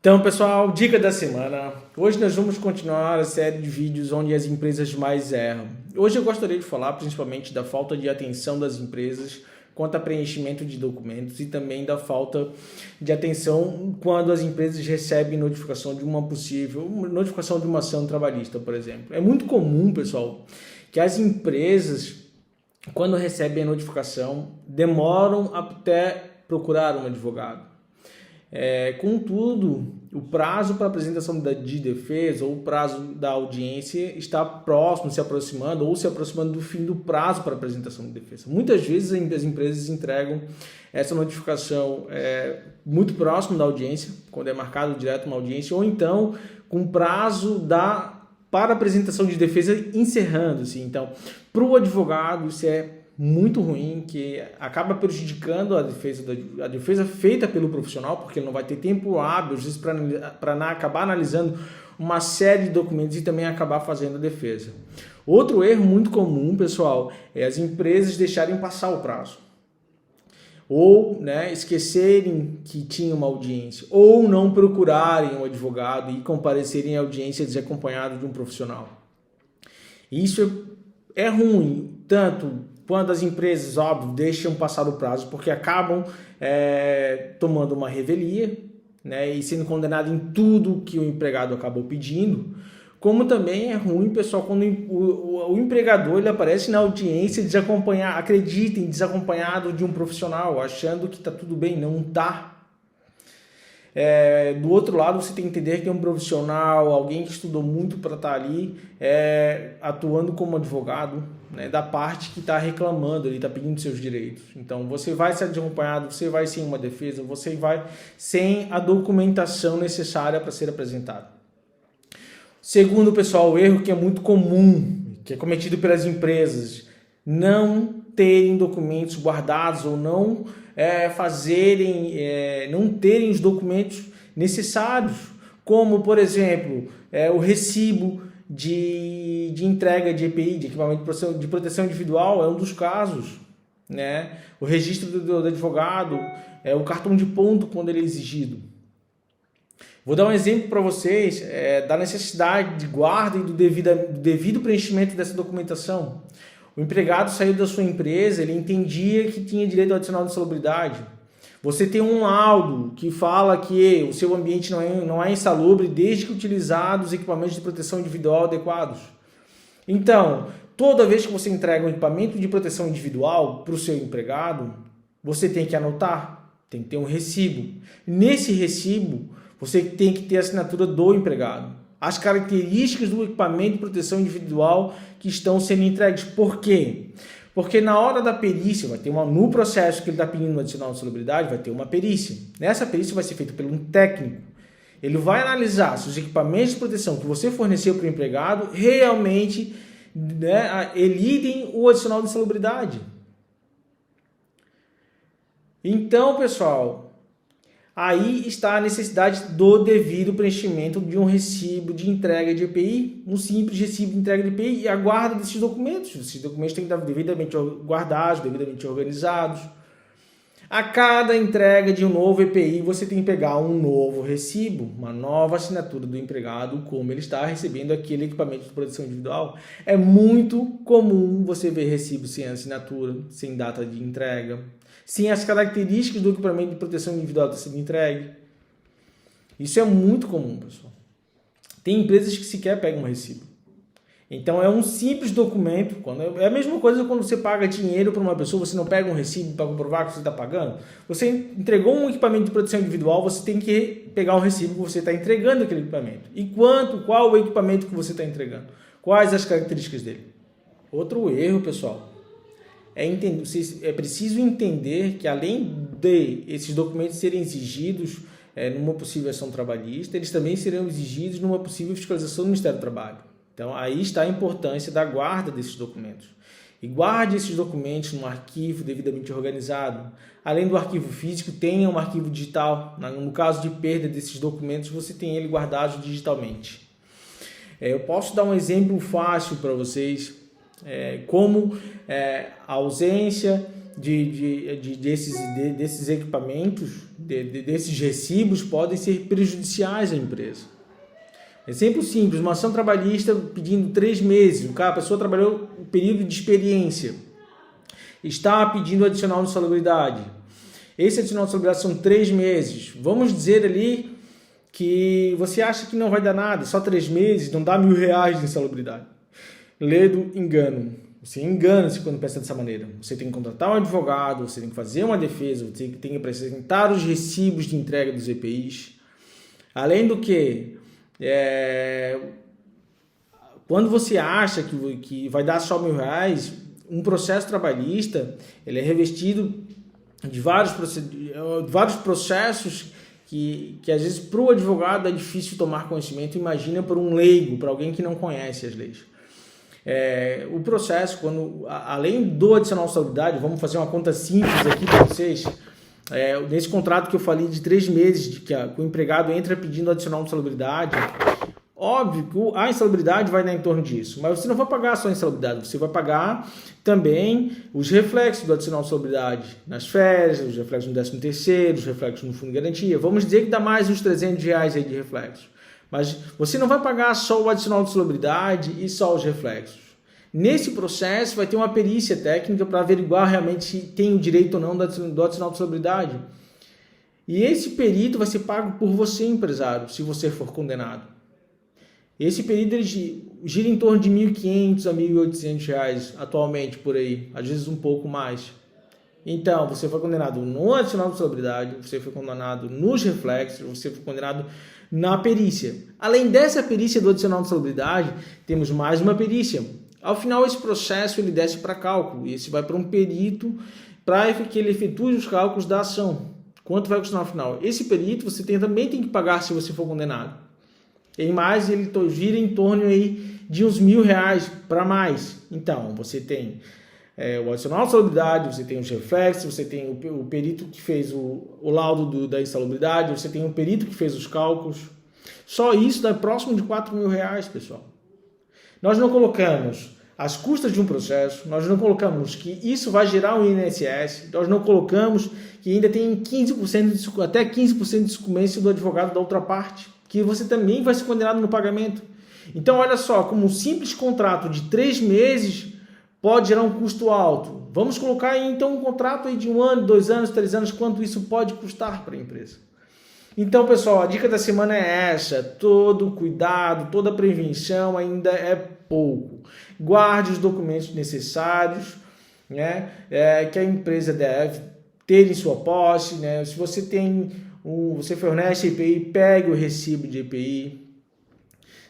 Então, pessoal, dica da semana. Hoje nós vamos continuar a série de vídeos onde as empresas mais erram. Hoje eu gostaria de falar principalmente da falta de atenção das empresas quanto a preenchimento de documentos e também da falta de atenção quando as empresas recebem notificação de uma notificação de uma ação trabalhista, por exemplo. É muito comum, pessoal, que as empresas, quando recebem a notificação, demoram até procurar um advogado. Contudo, o prazo para apresentação de defesa ou o prazo da audiência está próximo, se aproximando ou se aproximando do fim do prazo para apresentação de defesa. Muitas vezes as empresas entregam essa notificação muito próximo da audiência, quando é marcado direto uma audiência, ou então com prazo para apresentação de defesa encerrando-se. Então, para o advogado isso é muito ruim, que acaba prejudicando a defesa feita pelo profissional, porque ele não vai ter tempo hábil, às vezes, para acabar analisando uma série de documentos e também acabar fazendo a defesa. Outro erro muito comum, pessoal, é as empresas deixarem passar o prazo. Ou esquecerem que tinha uma audiência, ou não procurarem um advogado e comparecerem à audiência desacompanhado de um profissional. Isso é ruim, tanto quando as empresas, óbvio, deixam passar o prazo porque acabam tomando uma revelia, e sendo condenado em tudo que o empregado acabou pedindo, como também é ruim, pessoal, quando o empregador ele aparece na audiência desacompanhado de um profissional, achando que está tudo bem, não está. Do outro lado, você tem que entender que tem um profissional, alguém que estudou muito para estar ali, atuando como advogado, da parte que está reclamando, ele está pedindo seus direitos. Então, você vai ser acompanhado, você vai sem uma defesa, você vai sem a documentação necessária para ser apresentado. Segundo, pessoal, o erro que é muito comum, que é cometido pelas empresas, não terem documentos guardados ou não não terem os documentos necessários, como, por exemplo, o recibo de entrega de EPI, de equipamento de proteção individual, é um dos casos. O registro do advogado, o cartão de ponto quando ele é exigido. Vou dar um exemplo para vocês da necessidade de guarda e do devido preenchimento dessa documentação. O empregado saiu da sua empresa, ele entendia que tinha direito ao adicional de insalubridade. Você tem um laudo que fala que o seu ambiente não é insalubre desde que utilizados equipamentos de proteção individual adequados. Então, toda vez que você entrega um equipamento de proteção individual para o seu empregado, você tem que anotar, tem que ter um recibo. Nesse recibo, você tem que ter a assinatura do empregado. As características do equipamento de proteção individual que estão sendo entregues. Por quê? Porque na hora da perícia, no processo que ele está pedindo uma adicional de insalubridade, vai ter uma perícia. Nessa perícia vai ser feita por um técnico. Ele vai analisar se os equipamentos de proteção que você forneceu para o empregado realmente elidem o adicional de insalubridade. Então, pessoal, aí está a necessidade do devido preenchimento de um recibo de entrega de EPI, um simples recibo de entrega de EPI e a guarda desses documentos. Esses documentos têm que estar devidamente guardados, devidamente organizados. A cada entrega de um novo EPI, você tem que pegar um novo recibo, uma nova assinatura do empregado, como ele está recebendo aquele equipamento de proteção individual. É muito comum você ver recibo sem assinatura, sem data de entrega, sem as características do equipamento de proteção individual que está sendo entregue. Isso é muito comum, pessoal. Tem empresas que sequer pegam um recibo. Então é um simples documento. É a mesma coisa quando você paga dinheiro para uma pessoa, você não pega um recibo para comprovar que você está pagando. Você entregou um equipamento de proteção individual, você tem que pegar um recibo que você está entregando aquele equipamento. E qual o equipamento que você está entregando? Quais as características dele? Outro erro, pessoal, é preciso entender que além de esses documentos serem exigidos numa possível ação trabalhista, eles também serão exigidos numa possível fiscalização do Ministério do Trabalho. Então, aí está a importância da guarda desses documentos. E guarde esses documentos num arquivo devidamente organizado. Além do arquivo físico, tenha um arquivo digital. No caso de perda desses documentos, você tem ele guardado digitalmente. Eu posso dar um exemplo fácil para vocês, como a ausência desses equipamentos, desses recibos, podem ser prejudiciais à empresa. Exemplo simples, uma ação trabalhista pedindo 3 meses, a pessoa trabalhou um período de experiência, está pedindo adicional de salubridade. Esse adicional de salubridade são 3 meses. Vamos dizer ali que você acha que não vai dar nada, só 3 meses, não dá R$1.000 de insalubridade. Lê do engano. Você engana-se quando pensa dessa maneira. Você tem que contratar um advogado, você tem que fazer uma defesa, você tem que apresentar os recibos de entrega dos EPIs. Além do que, quando você acha que vai dar só R$1.000, um processo trabalhista ele é revestido de vários processos que às vezes para o advogado é difícil tomar conhecimento, imagina para um leigo, para alguém que não conhece as leis. O processo, além do adicional de salubridade, vamos fazer uma conta simples aqui para vocês, nesse contrato que eu falei de 3 meses, que o empregado entra pedindo adicional de salubridade, óbvio que a insalubridade vai dar em torno disso, mas você não vai pagar só a insalubridade, você vai pagar também os reflexos do adicional de salubridade nas férias, os reflexos no 13º, os reflexos no fundo de garantia. Vamos dizer que dá mais uns R$300 aí de reflexos. Mas você não vai pagar só o adicional de salubridade e só os reflexos. Nesse processo vai ter uma perícia técnica para averiguar realmente se tem o direito ou não do adicional de salubridade. E esse perito vai ser pago por você, empresário, se você for condenado. Esse perito ele gira em torno de R$1.500 a R$1.800 atualmente por aí, às vezes um pouco mais. Então, você foi condenado no adicional de salubridade, você foi condenado nos reflexos, você foi condenado na perícia. Além dessa perícia do adicional de salubridade, temos mais uma perícia. Ao final, esse processo ele desce para cálculo, e esse vai para um perito para que ele efetue os cálculos da ação. Quanto vai custar no final? Esse perito você também tem que pagar se você for condenado. Em mais, ele gira em torno aí de uns R$1.000 para mais. Então, você tem o adicional de salubridade, você tem os reflexos, você tem o perito que fez o laudo da insalubridade, você tem o perito que fez os cálculos. Só isso dá próximo de R$4.000, pessoal. Nós não colocamos as custas de um processo, nós não colocamos que isso vai gerar um INSS, nós não colocamos que ainda tem 15% até 15% de sucumbência do advogado da outra parte, que você também vai ser condenado no pagamento. Então, olha só, como um simples contrato de 3 meses pode gerar um custo alto. Vamos colocar aí, então, um contrato aí de 1 ano, 2 anos, 3 anos, quanto isso pode custar para a empresa. Então, pessoal, a dica da semana é essa. Todo cuidado, toda prevenção ainda é pouco. Guarde os documentos necessários, né, que a empresa deve ter em sua posse. Né? Se você você fornece EPI, pegue o recibo de EPI.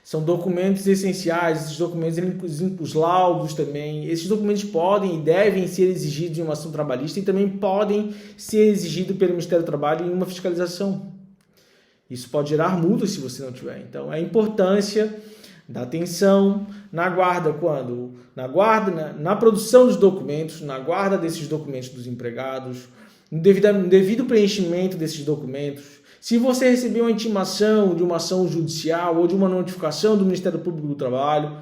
São documentos essenciais, esses documentos, os laudos também, esses documentos podem e devem ser exigidos em uma ação trabalhista e também podem ser exigidos pelo Ministério do Trabalho em uma fiscalização. Isso pode gerar multas se você não tiver. Então, a importância da atenção na guarda, na produção dos documentos, na guarda desses documentos dos empregados, no devido preenchimento desses documentos. Se você receber uma intimação de uma ação judicial ou de uma notificação do Ministério Público do Trabalho,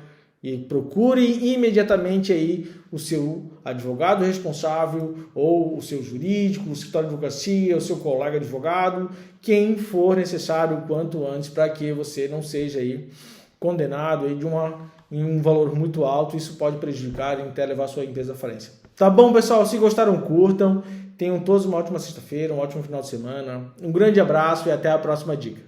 procure imediatamente aí o seu advogado responsável ou o seu jurídico, o escritório de advocacia, o seu colega advogado, quem for necessário o quanto antes para que você não seja aí condenado aí em um valor muito alto. Isso pode prejudicar e até levar a sua empresa à falência. Tá bom, pessoal? Se gostaram, curtam. Tenham todos uma ótima sexta-feira, um ótimo final de semana. Um grande abraço e até a próxima dica.